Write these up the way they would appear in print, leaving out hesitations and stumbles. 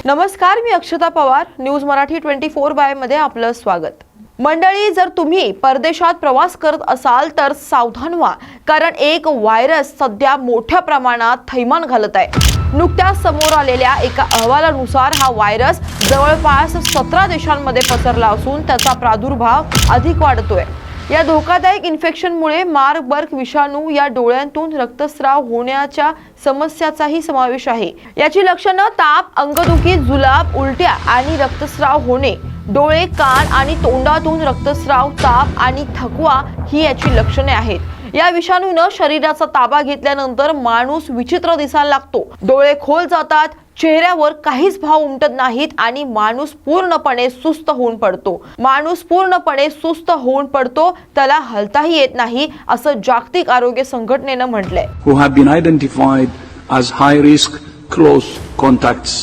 नमस्कार, मी अक्षता पवार. न्यूज मराठी 24/7 मध्ये आपलं स्वागत. मंडळी, जर तुम्ही परदेशात प्रवास करत असाल तर सावधान व्हा, कारण एक व्हायरस सध्या मोठ्या प्रमाणात थैमान घालत आहे. नुकत्याच समोर आलेल्या एका अहवालानुसार हा व्हायरस जवळपास 17 देशांमध्ये पसरला असून त्याचा प्रादुर्भाव अधिक वाढतोय. या धोकादायक इन्फेक्शनमुळे मार्बर्ग विषाणू या डोळ्यांतून रक्तस्राव होण्याच्या समस्याचाही समावेश आहे. याची लक्षणं ताप, अंगदुखी, जुलाब, उलट्या आणि रक्तस्राव होणे, डोळे, कान आणि तोंडातून रक्तस्राव, ताप आणि थकवा ही याची लक्षणे आहेत. या विषाणूनं शरीराचा ताबा घेतल्यानंतर माणूस विचित्र दिसायला लागतो. डोळे खोल जातात, चेहऱ्यावर काहीच भाव उमटत नाहीत आणि माणूस पूर्णपणे सुस्त होऊन पडतो. त्याला हलताही येत नाही, असं जागतिक आरोग्य संघटनेनं म्हटलंय. Who have been identified as high risk close contacts.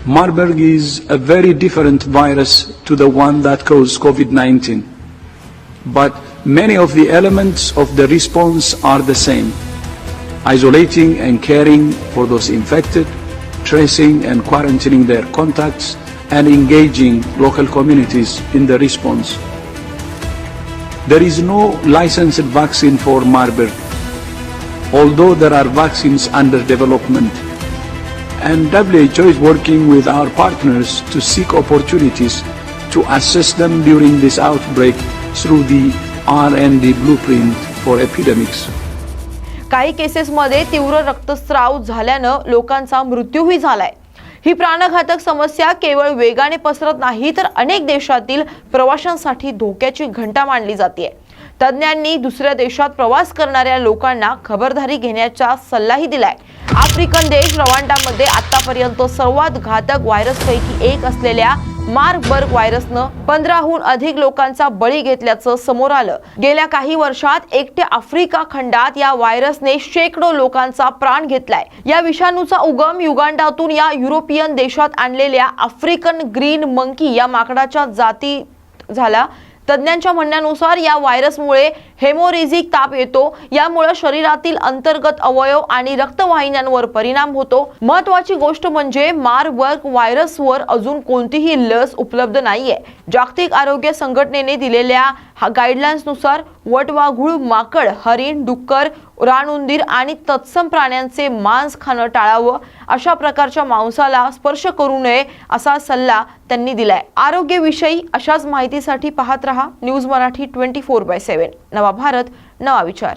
Marburg is a very different virus to the one that caused COVID-19. But many of the elements of the response are the same. Isolating and caring for those infected, tracing and quarantining their contacts, and engaging local communities in the response. There is no licensed vaccine for Marburg, although there are vaccines under development. And WHO is working with our partners to seek opportunities to assist them during this outbreak through the R&D blueprint for epidemics. काही केसेसमध्ये तीव्र रक्तस्राव झाल्यानं लोकांचा मृत्यूही झालाय. ही प्राणघातक समस्या केवळ वेगाने पसरत नाही, तर अनेक देशातील प्रवाशांसाठी धोक्याची घंटा मानली जाते. तज्ञांनी दुसऱ्या देशात प्रवास करणाऱ्या लोकांना खबरदारी घेण्याचा सल्लाही दिलाय. आफ्रिकन देश रवांडामध्ये आतापर्यंत सर्वात घातक व्हायरसपैकी एक असलेल्या मार्बर्ग व्हायरसनं 15हून अधिक लोकांचा बळी घेतल्याचं समोर आलं. गेल्या काही वर्षात एकट्या आफ्रिका खंडात या व्हायरसने शेकडो लोकांचा प्राण घेतलाय. या विषाणूचा उगम युगांडातून या युरोपियन देशात आणलेल्या आफ्रिकन ग्रीन मंकी या माकडाच्या जाती झाला. तज्ञांच्या म्हणण्यानुसार या व्हायरसमुळे हेमोरेजिक ताप येतो. यामुळे शरीरातील अंतर्गत अवयव आणि रक्तवाहिन्यांवर परिणाम होतो. महत्त्वाची गोष्ट म्हणजे मार्बर्ग व्हायरसवर अजून कोणतीही लस उपलब्ध नाहीये. जागतिक आरोग्य संघटनेने दिलेल्या गाईडलाईन्सनुसार वटवाघूळ, माकड, हरिण, डुक्कर, रानउंदीर आणि तत्सम प्राण्यांचे मांस खाणं टाळावं. अशा प्रकारच्या मांसाला स्पर्श करू नये असा सल्ला त्यांनी दिलाय. आरोग्यविषयी अशाच माहितीसाठी पाहत रहा न्यूज मराठी 24/7. नवा भारत, नवा विचार.